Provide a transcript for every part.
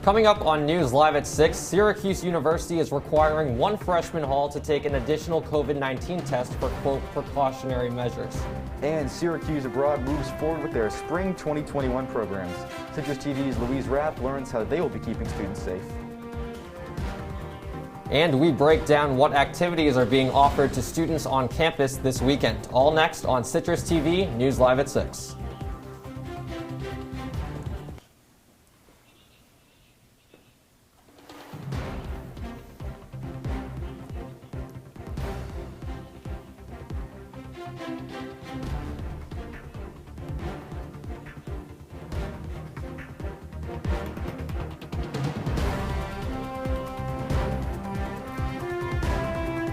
Coming up on News Live at 6, Syracuse University is requiring one freshman hall to take an additional COVID-19 test for, quote, precautionary measures. And Syracuse Abroad moves forward with their Spring 2021 programs. Citrus TV's Louise Rapp learns how they will be keeping students safe. And we break down what activities are being offered to students on campus this weekend. All next on Citrus TV, News Live at 6.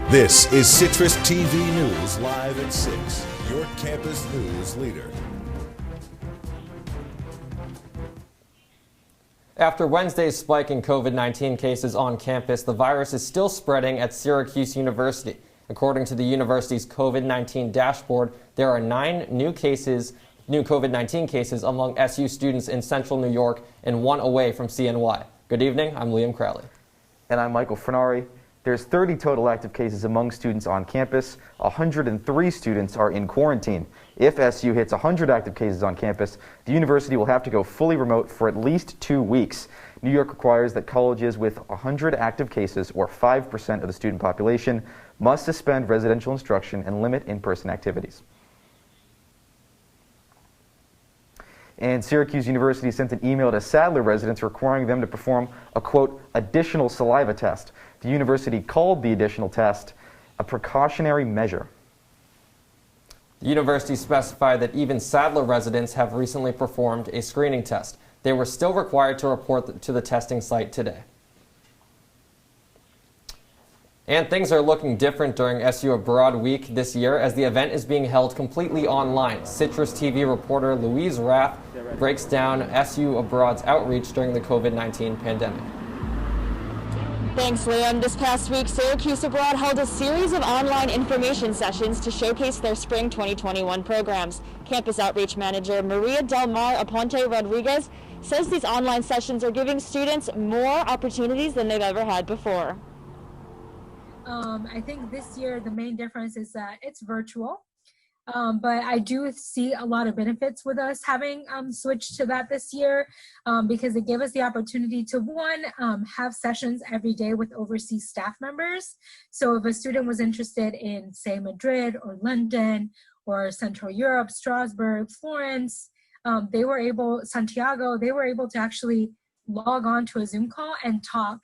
This is Citrus TV News Live at 6, your campus news leader. After Wednesday's spike in COVID-19 cases on campus, the virus is still spreading at Syracuse University. According to the university's COVID-19 dashboard, there are 9 new COVID-19 cases among SU students in central New York and 1 away from CNY. Good evening, I'm Liam Crowley. And I'm Michael Funari. There's 30 total active cases among students on campus. 103 students are in quarantine. If SU hits 100 active cases on campus, the university will have to go fully remote for at least 2 weeks. New York requires that colleges with 100 active cases, or 5% of the student population, must suspend residential instruction and limit in-person activities. And Syracuse University sent an email to Sadler residents requiring them to perform a, quote, additional saliva test. The university called the additional test a precautionary measure. The university specified that even Sadler residents have recently performed a screening test. They were still required to report to the testing site today. And things are looking different during SU Abroad Week this year as the event is being held completely online. Citrus TV reporter Louise Rapp breaks down SU Abroad's outreach during the COVID-19 pandemic. Thanks, Liam. This past week, Syracuse Abroad held a series of online information sessions to showcase their Spring 2021 programs. Campus Outreach Manager Maria Del Mar Aponte Rodriguez says these online sessions are giving students more opportunities than they've ever had before. I think this year the main difference is that it's virtual, but I do see a lot of benefits with us having switched to that this year because it gave us the opportunity to, one, have sessions every day with overseas staff members. So if a student was interested in, say, Madrid or London or Central Europe, Strasbourg, Florence, Santiago, they were able to actually log on to a Zoom call and talk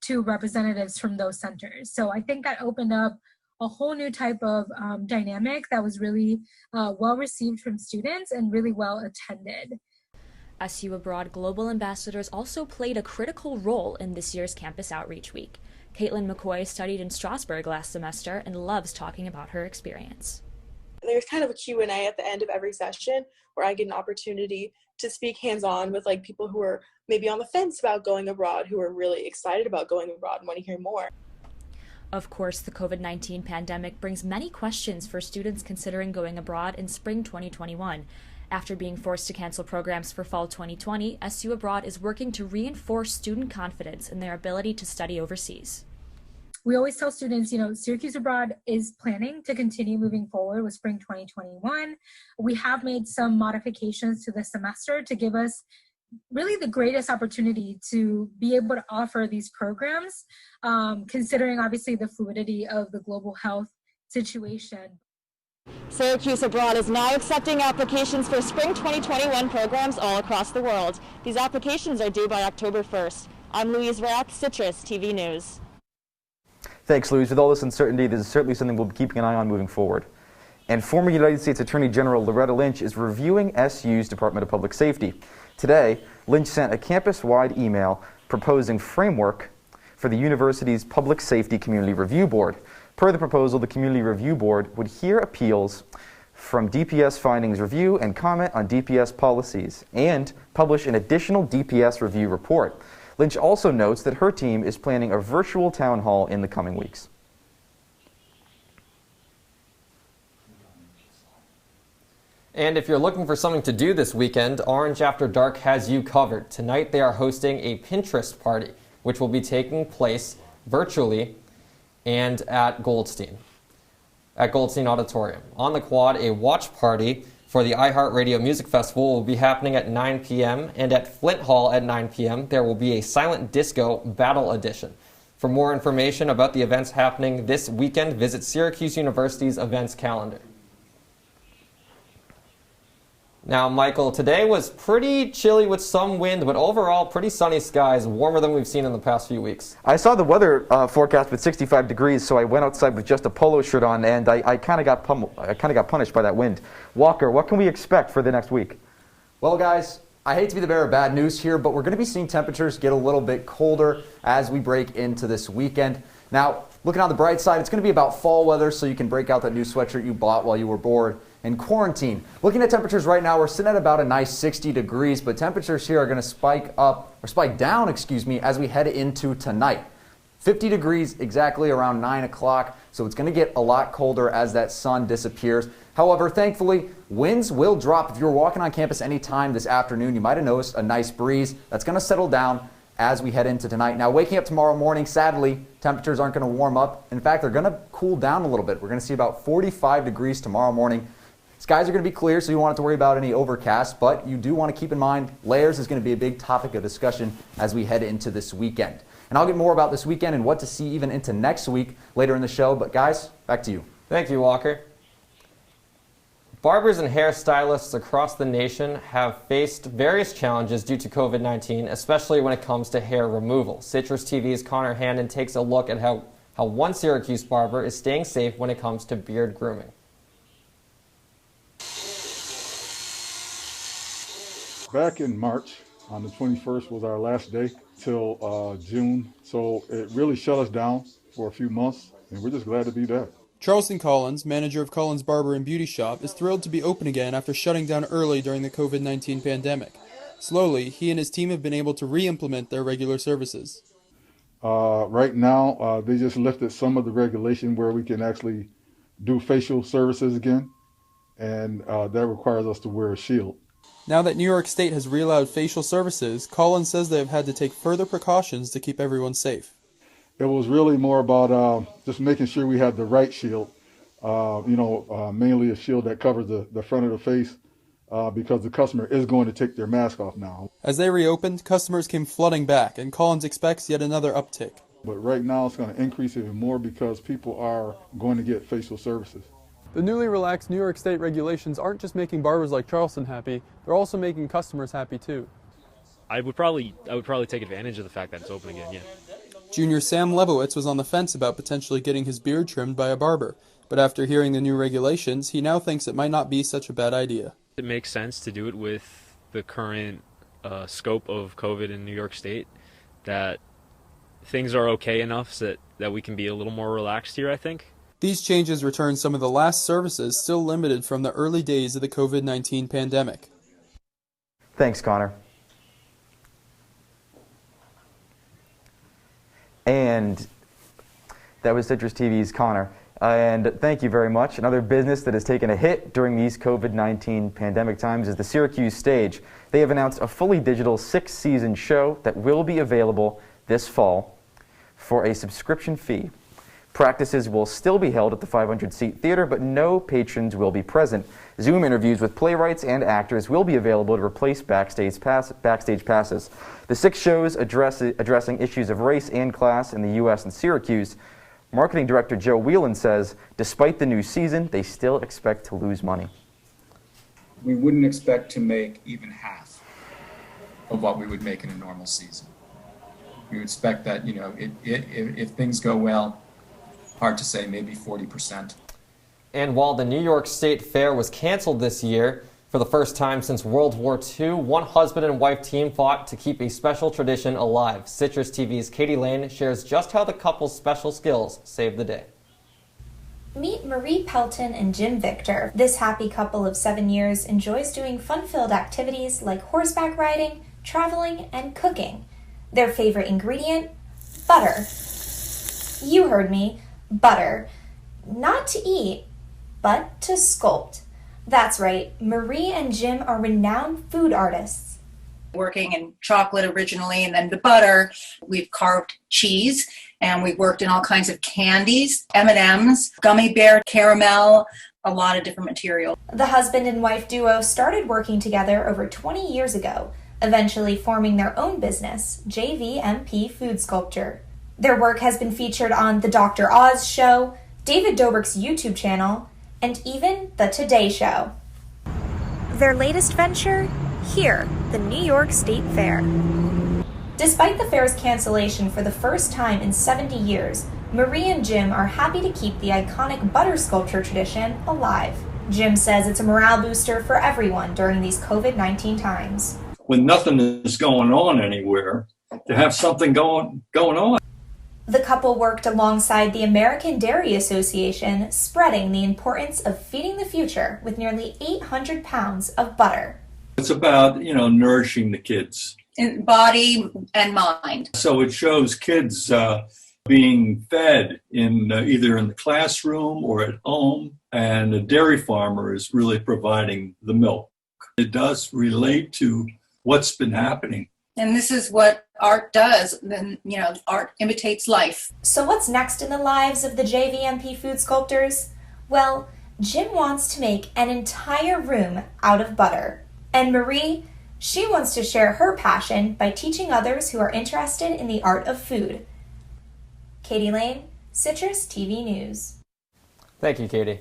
to representatives from those centers. So I think that opened up a whole new type of dynamic that was really well received from students and really well attended. SU Abroad Global Ambassadors also played a critical role in this year's Campus Outreach Week. Caitlin McCoy studied in Strasbourg last semester and loves talking about her experience. There's kind of a Q&A at the end of every session where I get an opportunity to speak hands-on with people who are maybe on the fence about going abroad, who are really excited about going abroad and want to hear more. Of course, the COVID-19 pandemic brings many questions for students considering going abroad in spring 2021. After being forced to cancel programs for fall 2020, SU Abroad is working to reinforce student confidence in their ability to study overseas. We always tell students, Syracuse Abroad is planning to continue moving forward with spring 2021. We have made some modifications to the semester to give us really the greatest opportunity to be able to offer these programs, considering obviously the fluidity of the global health situation. Syracuse Abroad is now accepting applications for spring 2021 programs all across the world. These applications are due by October 1st. I'm Louise Rapp, Citrus TV News. Thanks, Louise. With all this uncertainty, this is certainly something we'll be keeping an eye on moving forward. And former United States Attorney General Loretta Lynch is reviewing SU's Department of Public Safety. Today, Lynch sent a campus-wide email proposing framework for the university's Public Safety Community Review Board. Per the proposal, the Community Review Board would hear appeals from DPS findings review and comment on DPS policies, and publish an additional DPS review report. Lynch also notes that her team is planning a virtual town hall in the coming weeks. And if you're looking for something to do this weekend, Orange After Dark has you covered. Tonight they are hosting a Pinterest party, which will be taking place virtually and at Goldstein Auditorium. On the quad, a watch party for the iHeartRadio Music Festival will be happening at 9 p.m. and at Flint Hall at 9 p.m. there will be a Silent Disco Battle Edition. For more information about the events happening this weekend, visit Syracuse University's events calendar. Now, Michael, today was pretty chilly with some wind, but overall pretty sunny skies, warmer than we've seen in the past few weeks. I saw the weather forecast with 65 degrees, so I went outside with just a polo shirt on, and I kind of got punished by that wind. Walker, what can we expect for the next week? Well, guys, I hate to be the bearer of bad news here, but we're going to be seeing temperatures get a little bit colder as we break into this weekend. Now, looking on the bright side, it's going to be about fall weather, so you can break out that new sweatshirt you bought while you were bored in quarantine. Looking at temperatures right now, we're sitting at about a nice 60 degrees, but temperatures here are going to spike down, as we head into tonight. 50 degrees exactly around 9 o'clock, so it's going to get a lot colder as that sun disappears. However, thankfully, winds will drop. If you're walking on campus anytime this afternoon, you might have noticed a nice breeze. That's going to settle down as we head into tonight. Now, waking up tomorrow morning, sadly, temperatures aren't going to warm up. In fact, they're going to cool down a little bit. We're going to see about 45 degrees tomorrow morning. Skies are going to be clear, so you don't have to worry about any overcast, but you do want to keep in mind layers is going to be a big topic of discussion as we head into this weekend. And I'll get more about this weekend and what to see even into next week later in the show. But guys, back to you. Thank you, Walker. Barbers and hairstylists across the nation have faced various challenges due to COVID-19, especially when it comes to hair removal. Citrus TV's Connor Hannon takes a look at how one Syracuse barber is staying safe when it comes to beard grooming. Back in March, on the 21st was our last day till June, so it really shut us down for a few months, and we're just glad to be back. Charleston Collins, manager of Collins Barber and Beauty Shop, is thrilled to be open again after shutting down early during the COVID-19 pandemic. Slowly, he and his team have been able to re-implement their regular services. Right now, they just lifted some of the regulation where we can actually do facial services again, and that requires us to wear a shield. Now that New York State has reallowed facial services, Collins says they have had to take further precautions to keep everyone safe. It was really more about just making sure we had the right shield, mainly a shield that covers the front of the face because the customer is going to take their mask off now. As they reopened, customers came flooding back, and Collins expects yet another uptick. But right now it's going to increase even more because people are going to get facial services. The newly relaxed New York State regulations aren't just making barbers like Charleston happy, they're also making customers happy too. I would probably take advantage of the fact that it's open again, yeah. Junior Sam Lebowitz was on the fence about potentially getting his beard trimmed by a barber, but after hearing the new regulations, he now thinks it might not be such a bad idea. It makes sense to do it with the current scope of COVID in New York State, that things are okay enough so that we can be a little more relaxed here, I think. These changes return some of the last services still limited from the early days of the COVID-19 pandemic. Thanks, Connor. And that was Citrus TV's Connor. And thank you very much. Another business that has taken a hit during these COVID-19 pandemic times is the Syracuse Stage. They have announced a fully digital 6-season show that will be available this fall for a subscription fee. Practices will still be held at the 500-seat theater, but no patrons will be present. Zoom interviews with playwrights and actors will be available to replace backstage passes. The 6 shows addressing issues of race and class in the U.S. and Syracuse. Marketing director Joe Whelan says, despite the new season, they still expect to lose money. We wouldn't expect to make even half of what we would make in a normal season. We would expect that, if things go well, hard to say, maybe 40%. And while the New York State Fair was canceled this year, for the first time since World War II, one husband and wife team fought to keep a special tradition alive. Citrus TV's Katie Lane shares just how the couple's special skills saved the day. Meet Marie Pelton and Jim Victor. This happy couple of 7 years enjoys doing fun-filled activities like horseback riding, traveling, and cooking. Their favorite ingredient? Butter. You heard me. Butter. Not to eat, but to sculpt. That's right, Marie and Jim are renowned food artists. Working in chocolate originally and then the butter, we've carved cheese and we've worked in all kinds of candies, M&Ms, gummy bear, caramel, a lot of different material. The husband and wife duo started working together over 20 years ago, eventually forming their own business, JVMP Food Sculpture. Their work has been featured on The Dr. Oz Show, David Dobrik's YouTube channel, and even The Today Show. Their latest venture? Here, the New York State Fair. Despite the fair's cancellation for the first time in 70 years, Marie and Jim are happy to keep the iconic butter sculpture tradition alive. Jim says it's a morale booster for everyone during these COVID-19 times. When nothing is going on anywhere, to have something going on. The couple worked alongside the American Dairy Association, spreading the importance of feeding the future with nearly 800 pounds of butter. It's about, nourishing the kids. In body and mind. So it shows kids being fed in either in the classroom or at home, and the dairy farmer is really providing the milk. It does relate to what's been happening. And this is what art does. Then, art imitates life. So what's next in the lives of the JVMP food sculptors? Well, Jim wants to make an entire room out of butter. And Marie, she wants to share her passion by teaching others who are interested in the art of food. Katie Lane, Citrus TV News. Thank you, Katie.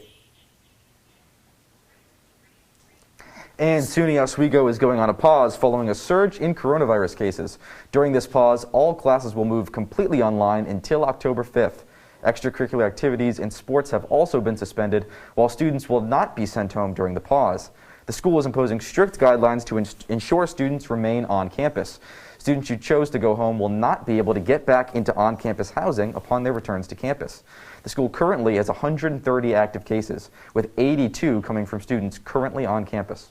And SUNY Oswego is going on a pause following a surge in coronavirus cases. During this pause, all classes will move completely online until October 5th. Extracurricular activities and sports have also been suspended, while students will not be sent home during the pause. The school is imposing strict guidelines to ensure students remain on campus. Students who chose to go home will not be able to get back into on-campus housing upon their returns to campus. The school currently has 130 active cases, with 82 coming from students currently on campus.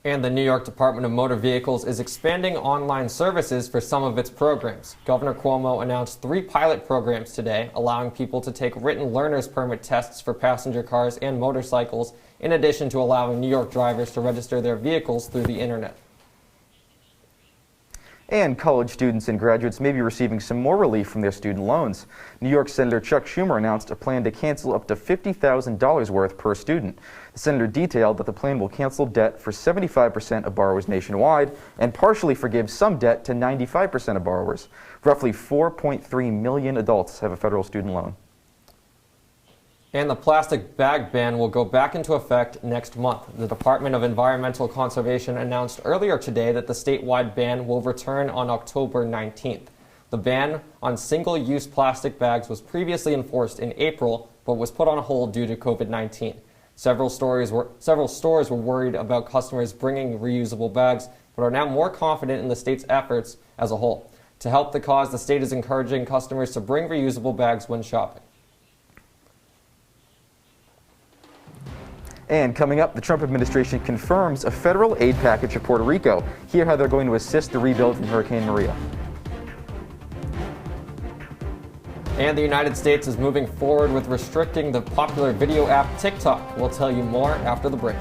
And the New York Department of Motor Vehicles is expanding online services for some of its programs. Governor Cuomo announced 3 pilot programs today, allowing people to take written learner's permit tests for passenger cars and motorcycles, in addition to allowing New York drivers to register their vehicles through the internet. And college students and graduates may be receiving some more relief from their student loans. New York Senator Chuck Schumer announced a plan to cancel up to $50,000 worth per student. The senator detailed that the plan will cancel debt for 75% of borrowers nationwide and partially forgive some debt to 95% of borrowers. Roughly 4.3 million adults have a federal student loan. And the plastic bag ban will go back into effect next month. The Department of Environmental Conservation announced earlier today that the statewide ban will return on October 19th. The ban on single-use plastic bags was previously enforced in April, but was put on hold due to COVID-19. Several stores were worried about customers bringing reusable bags, but are now more confident in the state's efforts as a whole. To help the cause, the state is encouraging customers to bring reusable bags when shopping. And coming up, the Trump administration confirms a federal aid package for Puerto Rico. Hear how they're going to assist the rebuild from Hurricane Maria. And the United States is moving forward with restricting the popular video app TikTok. We'll tell you more after the break.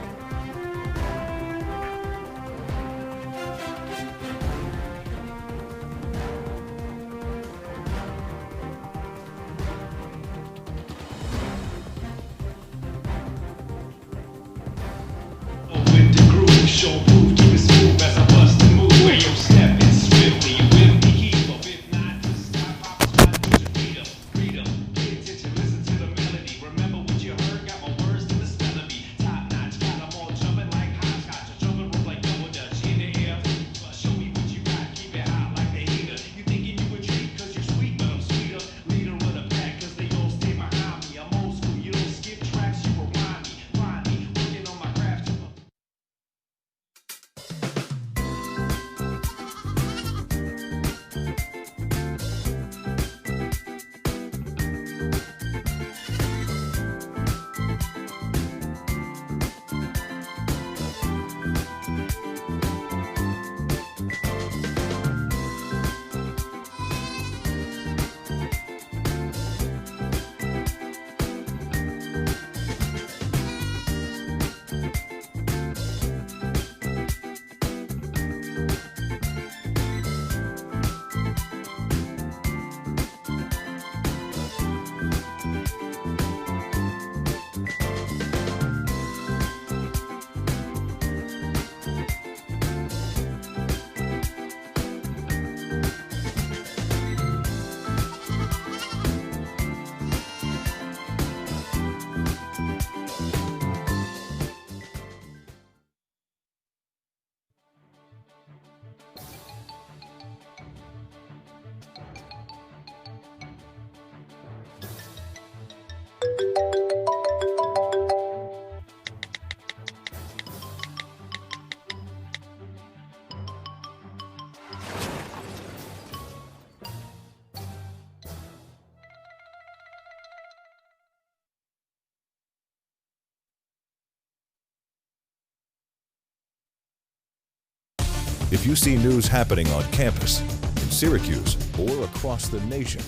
If you see news happening on campus, in Syracuse, or across the nation,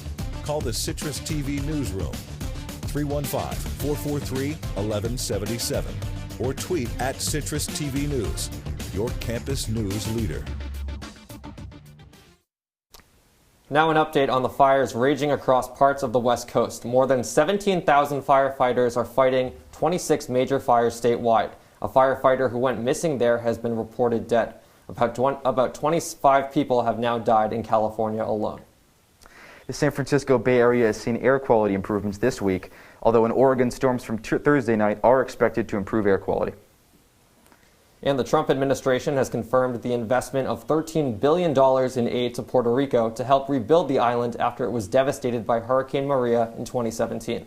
call the Citrus TV newsroom, 315-443-1177, or tweet at Citrus TV News, your campus news leader. Now an update on the fires raging across parts of the West Coast. More than 17,000 firefighters are fighting 26 major fires statewide. A firefighter who went missing there has been reported dead. About 25 people have now died in California alone. The San Francisco Bay Area has seen air quality improvements this week, although in Oregon, storms from Thursday night are expected to improve air quality. And the Trump administration has confirmed the investment of $13 billion in aid to Puerto Rico to help rebuild the island after it was devastated by Hurricane Maria in 2017.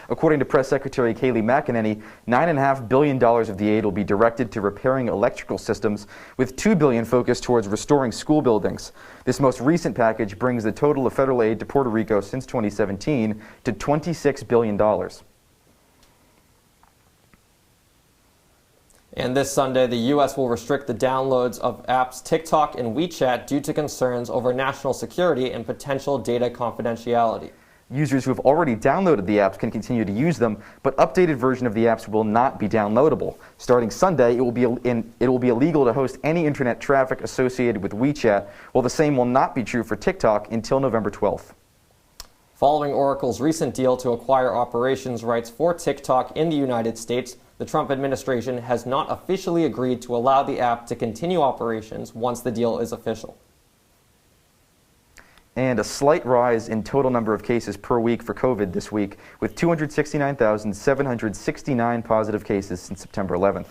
According to Press Secretary Kayleigh McEnany, $9.5 billion of the aid will be directed to repairing electrical systems, with $2 billion focused towards restoring school buildings. This most recent package brings the total of federal aid to Puerto Rico since 2017 to $26 billion. And this Sunday, the U.S. will restrict the downloads of apps TikTok and WeChat due to concerns over national security and potential data confidentiality. Users who have already downloaded the apps can continue to use them, but updated version of the apps will not be downloadable. Starting Sunday, it will be illegal to host any internet traffic associated with WeChat, while the same will not be true for TikTok until November 12th. Following Oracle's recent deal to acquire operations rights for TikTok in the United States, the Trump administration has not officially agreed to allow the app to continue operations once the deal is official. And a slight rise in total number of cases per week for COVID this week, with 269,769 positive cases since September 11th.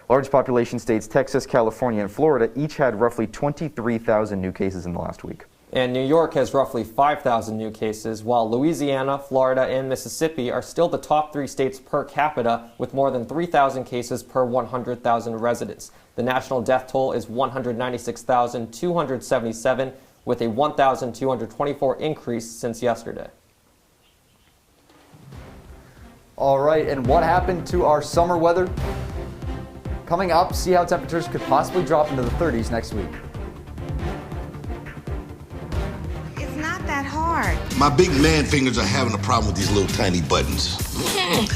Large population states Texas, California, and Florida each had roughly 23,000 new cases in the last week. And New York has roughly 5,000 new cases, while Louisiana, Florida, and Mississippi are still the top 3 states per capita, with more than 3,000 cases per 100,000 residents. The national death toll is 196,277, with a 1,224 increase since yesterday. All right, and what happened to our summer weather? Coming up, see how temperatures could possibly drop into the 30s next week. It's not that hard. My big man fingers are having a problem with these little tiny buttons.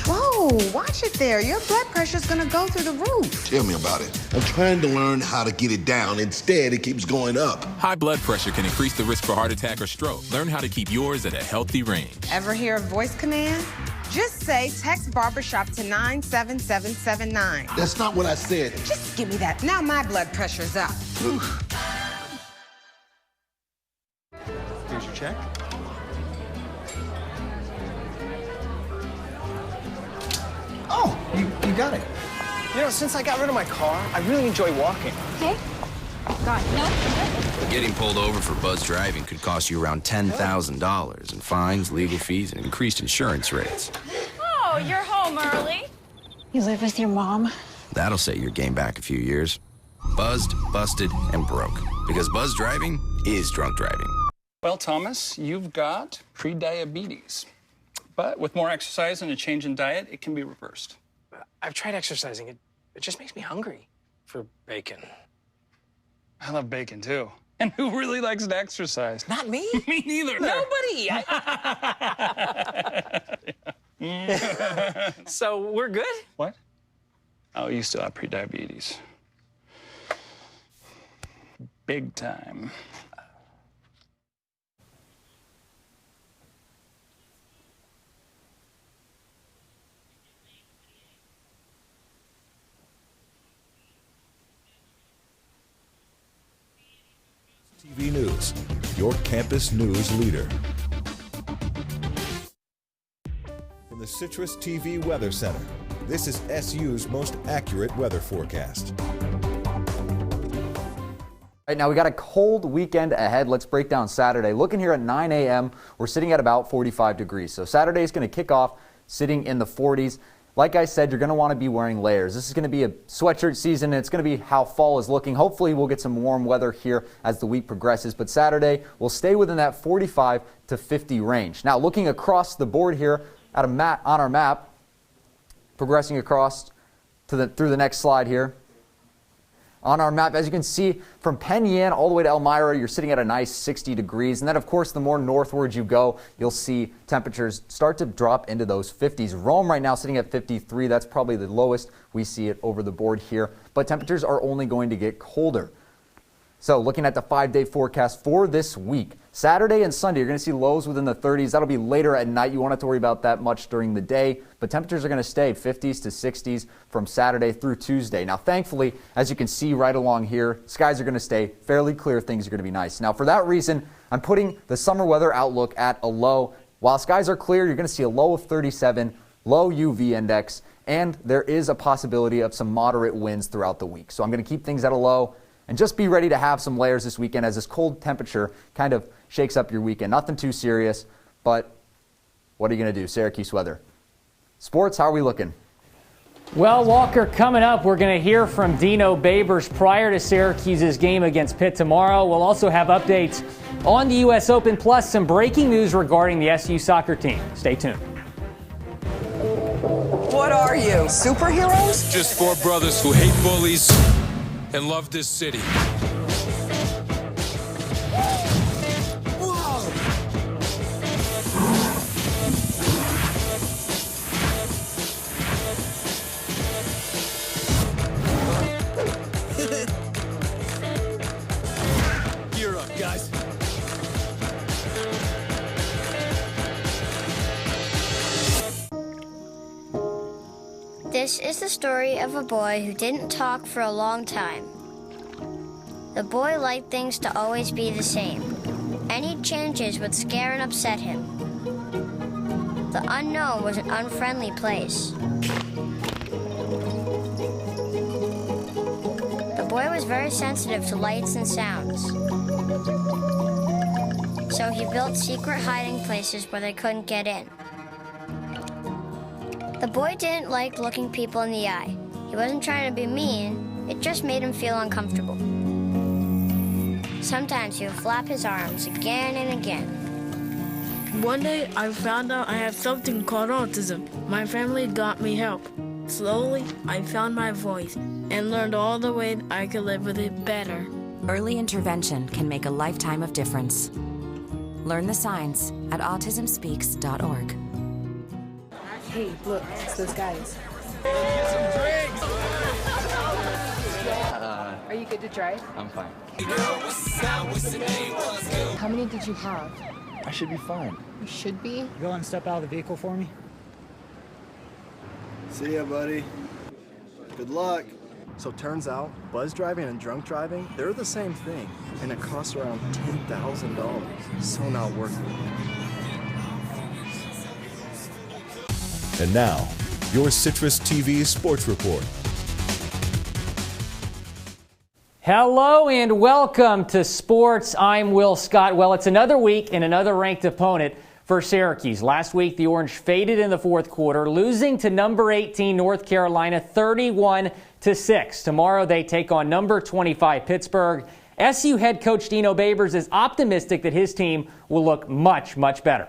Whoa, watch it there. Your blood pressure's gonna go through the roof. Tell me about it. I'm trying to learn how to get it down. Instead, it keeps going up. High blood pressure can increase the risk for heart attack or stroke. Learn how to keep yours at a healthy range. Ever hear a voice command? Just say text barbershop to 97779. That's not what I said. Just give me that. Now my blood pressure's up. Here's your check. Oh, you got it. You know, since I got rid of my car, I really enjoy walking. Okay. God, no. Getting pulled over for buzz driving could cost you around $10,000 in fines, legal fees, and increased insurance rates. Oh, you're home early. You live with your mom? That'll set your game back a few years. Buzzed, busted, and broke. Because buzz driving is drunk driving. Well, Thomas, you've got pre-diabetes. But with more exercise and a change in diet, it can be reversed. I've tried exercising. It just makes me hungry for bacon. I love bacon, too. And who really likes to exercise? Not me. Me neither. Nobody. So we're good? What? Oh, you still have pre-diabetes. Big time. TV News, your campus news leader. From the Citrus TV Weather Center, this is SU's most accurate weather forecast. Right now, we got a cold weekend ahead. Let's break down Saturday. Looking here at 9 a.m., we're sitting at about 45 degrees. So Saturday is going to kick off sitting in the 40s. Like I said, you're going to want to be wearing layers. This is going to be a sweatshirt season, and it's going to be how fall is looking. Hopefully, we'll get some warm weather here as the week progresses, but Saturday will stay within that 45 to 50 range. Now, looking across the board here at on our map, progressing across to through the next slide here. on our map. As you can see, from Penn all the way to Elmira, you're sitting at a nice 60 degrees. And then, of course, the more northward you go, you'll see temperatures start to drop into those 50s. Rome right now sitting at 53. That's probably the lowest. We see it over the board here. But temperatures are only going to get colder. So looking at the 5-day forecast for this week, Saturday and Sunday, you're going to see lows within the 30s. That'll be later at night. You won't have to worry about that much during the day. But temperatures are going to stay 50s to 60s from Saturday through Tuesday. Now, thankfully, as you can see right along here, skies are going to stay fairly clear. Things are going to be nice. Now, for that reason, I'm putting the summer weather outlook at a low. While skies are clear, you're going to see a low of 37, low UV index, and there is a possibility of some moderate winds throughout the week. So I'm going to keep things at a low. And just be ready to have some layers this weekend as this cold temperature kind of shakes up your weekend. Nothing too serious, but what are you going to do? Syracuse weather. Sports, how are we looking? Well, Walker, coming up, we're going to hear from Dino Babers prior to Syracuse's game against Pitt tomorrow. We'll also have updates on the U.S. Open, plus some breaking news regarding the SU soccer team. Stay tuned. What are you, superheroes? Just four brothers who hate bullies and love this city. Gear up, guys. This is the story of a boy who didn't talk for a long time. The boy liked things to always be the same. Any changes would scare and upset him. The unknown was an unfriendly place. The boy was very sensitive to lights and sounds. So he built secret hiding places where they couldn't get in. The boy didn't like looking people in the eye. He wasn't trying to be mean, it just made him feel uncomfortable. Sometimes he would flap his arms again and again. One day I found out I have something called autism. My family got me help. Slowly, I found my voice and learned all the ways I could live with it better. Early intervention can make a lifetime of difference. Learn the signs at autismspeaks.org. Hey, look, it's those guys. Are you good to drive? I'm fine. How many did you have? I should be fine. You should be. Go and step out of the vehicle for me. See ya, buddy. Good luck. So turns out, buzz driving and drunk driving, they're the same thing, and it costs around $10,000. So not worth it. And now, your Citrus TV Sports Report. Hello and welcome to sports. I'm Will Scott. Well, it's another week and another ranked opponent for Syracuse. Last week, the Orange faded in the fourth quarter, losing to number 18 North Carolina 31-6. Tomorrow, they take on number 25 Pittsburgh. SU head coach Dino Babers is optimistic that his team will look much, much better.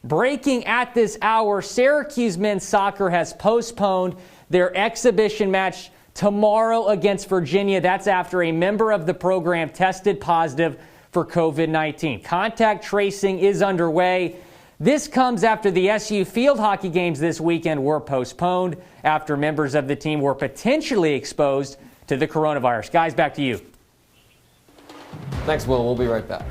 Breaking at this hour, Syracuse men's soccer has postponed their exhibition match tomorrow against Virginia. That's after a member of the program tested positive for COVID-19. Contact tracing is underway. This comes after the SU field hockey games this weekend were postponed after members of the team were potentially exposed to the coronavirus. Guys, back to you. Thanks, Will. We'll be right back.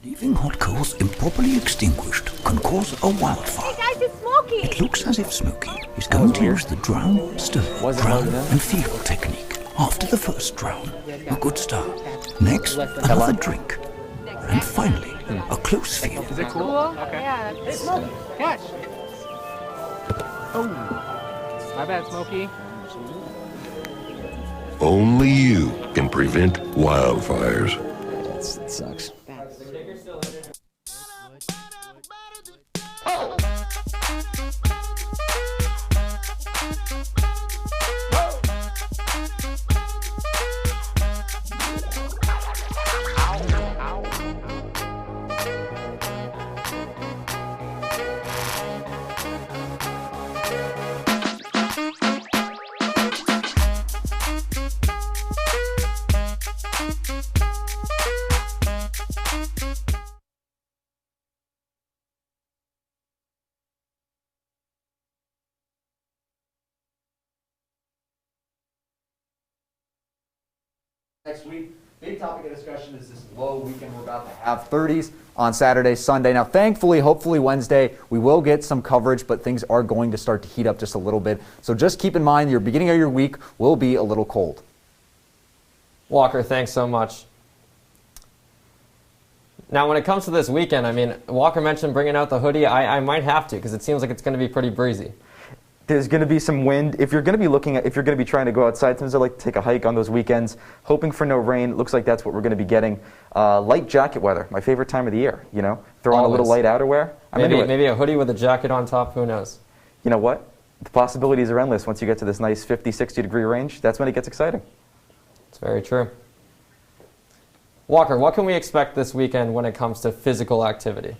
Leaving hot coals improperly extinguished can cause a wildfire. Hey guys, it's Smokey! It looks as if Smokey is going to use the drown, stir, drown and feel technique. After the first drown, a good start. Next, another drink. And finally, a close feel. Is it cool? Okay. Yeah. Hey, Smokey, catch! Oh, my bad, Smokey. Only you can prevent wildfires. That sucks. Next week, big topic of discussion is this low weekend we're about to have. 30s on Saturday, Sunday. Now, thankfully, hopefully Wednesday, we will get some coverage, but things are going to start to heat up just a little bit. So just keep in mind, your beginning of your week will be a little cold. Walker, thanks so much. Now, when it comes to this weekend, I mean, Walker mentioned bringing out the hoodie. I might have to because it seems like it's going to be pretty breezy. There's going to be some wind. If you're going to be trying to go outside, sometimes I like to take a hike on those weekends, hoping for no rain. It looks like that's what we're going to be getting. Light jacket weather, my favorite time of the year. You know, throw on a little light outerwear. Maybe a hoodie with a jacket on top. Who knows? You know what? The possibilities are endless once you get to this nice 50, 60 degree range. That's when it gets exciting. It's very true. Walker, what can we expect this weekend when it comes to physical activity?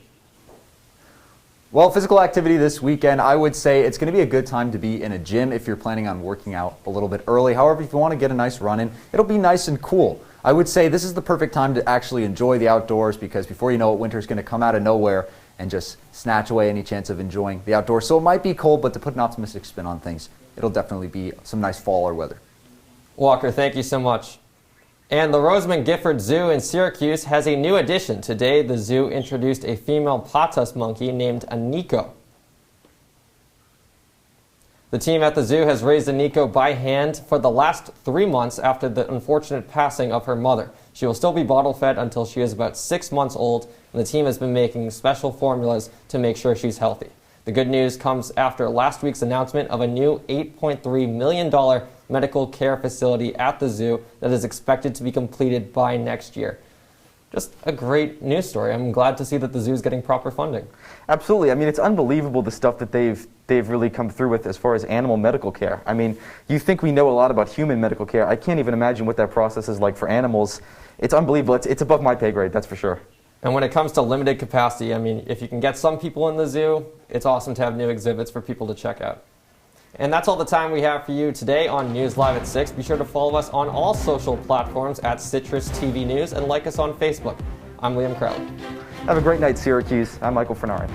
Well, physical activity this weekend, I would say it's going to be a good time to be in a gym if you're planning on working out a little bit early. However, if you want to get a nice run in, it'll be nice and cool. I would say this is the perfect time to actually enjoy the outdoors because before you know it, winter's going to come out of nowhere and just snatch away any chance of enjoying the outdoors. So it might be cold, but to put an optimistic spin on things, it'll definitely be some nice fall weather. Walker, thank you so much. And the Rosamond Gifford Zoo in Syracuse has a new addition. Today, the zoo introduced a female patas monkey named Aniko. The team at the zoo has raised Aniko by hand for the last 3 months after the unfortunate passing of her mother. She will still be bottle fed until she is about 6 months old, and the team has been making special formulas to make sure she's healthy. The good news comes after last week's announcement of a new $8.3 million medical care facility at the zoo that is expected to be completed by next year. Just a great news story. I'm glad to see that the zoo is getting proper funding. Absolutely. I mean, it's unbelievable the stuff that they've really come through with as far as animal medical care. I mean, you think we know a lot about human medical care. I can't even imagine what that process is like for animals. It's unbelievable. It's above my pay grade, that's for sure. And when it comes to limited capacity, I mean, if you can get some people in the zoo, it's awesome to have new exhibits for people to check out. And that's all the time we have for you today on News Live at 6. Be sure to follow us on all social platforms at CitrusTV News and like us on Facebook. I'm Liam Crowley. Have a great night, Syracuse. I'm Michael Funari.